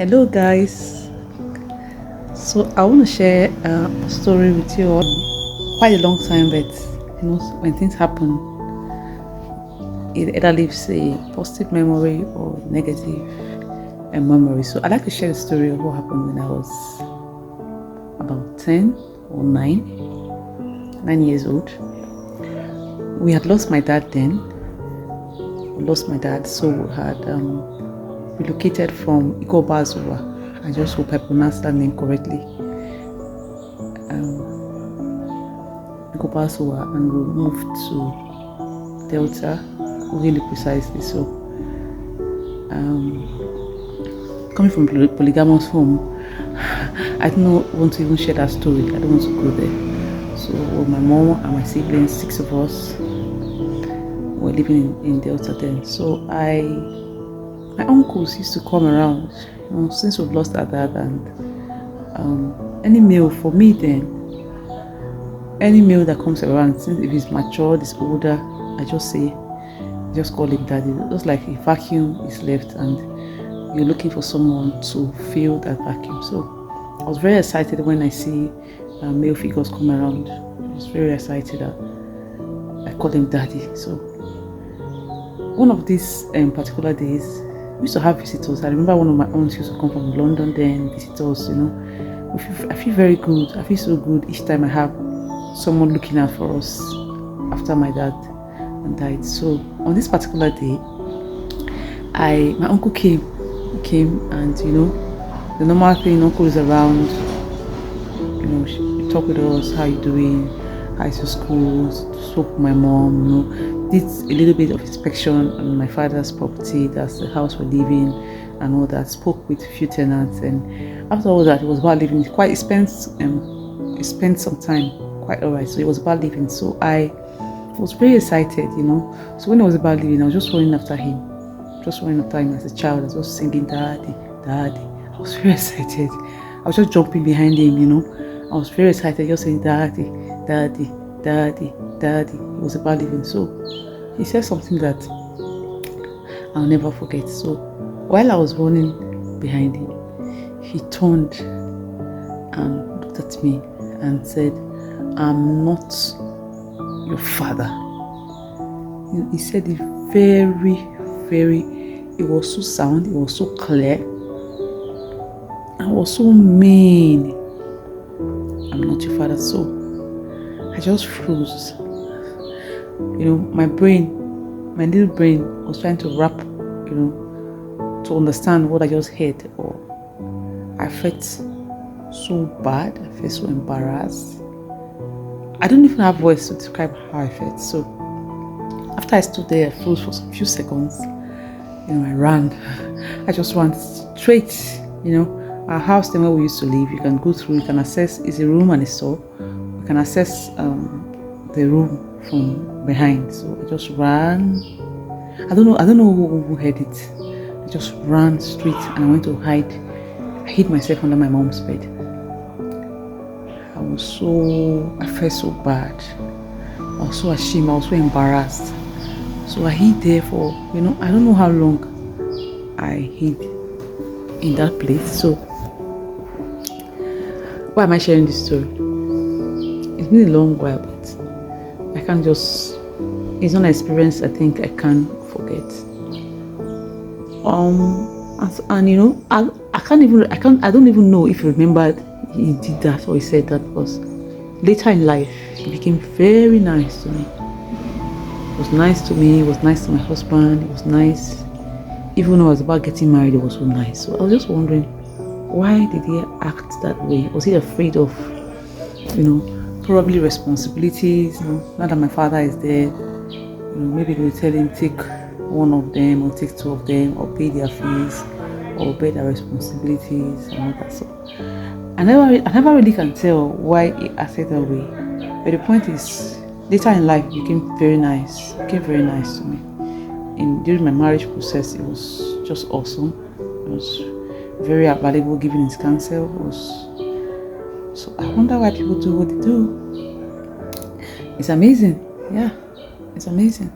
Hello, guys. So I want to share a story with you all. Quite a long time, but when things happen, it either leaves a positive memory or negative memory. So I'd like to share the story of what happened when I was about 10 or 9 years old. We had lost my dad then. We lost my dad, so we had relocated from Ikobazuwa. I just hope I pronounced that name correctly. Ikobazuwa, and we moved to Delta, really precisely. So, coming from polygamous home, I don't want to even share that story. I don't want to go there. So, my mom and my siblings, 6 of us, were living in Delta then. So my uncles used to come around, since we've lost our dad, and any meal for me then, any meal that comes around, since if he's matured, he's older, I just call him daddy. Just like a vacuum is left and you're looking for someone to fill that vacuum. So I was very excited when I see male figures come around. I was very excited that I called him daddy. So one of these particular days, we used to have visitors. I remember one of my aunts used to come from London then, visitors, I feel very good. I feel so good each time I have someone looking out for us after my dad died. So on this particular day, my uncle came and the normal thing, uncle is around, she talk with us, how you doing, how is your school, spoke with my mom, did a little bit of inspection on my father's property, that's the house we're living and all that, spoke with a few tenants, and after all that, it was about leaving. It spent some time quite alright, so it was about leaving. So I was very excited, so when I was about leaving, I was just running after him as a child. I was just singing daddy, daddy. I was very excited. I was just jumping behind him, I was very excited, just saying daddy, daddy, daddy, daddy. He was about leaving. So he said something that I'll never forget. So while I was running behind him, he turned and looked at me and said, "I'm not your father." He said it very, it was so sound, it was so clear, and it was so mean. "I'm not your father." So I just froze. My little brain was trying to wrap, to understand what I just heard. Or I felt so bad. I felt so embarrassed. I don't even have words to describe how I felt. So after I stood there, I froze for a few seconds. I ran. I just ran straight. Our house, then where we used to live, you can go through. You can access. It's a room and a store. You can access the room from behind. So I just ran. I don't know who heard it. I just ran straight and I went to hide. I hid myself under my mom's bed. I felt so bad. I was so ashamed. I was so embarrassed. So I hid there for, I don't know how long I hid in that place. So why am I sharing this story? It's been a long while, but I can't just, it's not an experience I think I can forget. I don't even know if he remembered he did that or he said that, because later in life he became very nice to me. He was nice to me, he was nice to my husband, he was nice. Even when I was about getting married, it was so nice. So I was just wondering, why did he act that way? Was he afraid of, probably responsibilities? Now that my father is dead, maybe they will tell him take one of them or take 2 of them or pay their fees or pay their responsibilities and all that. So I never really can tell why he acted that way. But the point is, later in life, he became very nice. He became very nice to me. During my marriage process, it was just awesome. It was very valuable, giving his counsel. So I wonder why people do what they do. It's amazing. Yeah, it's amazing.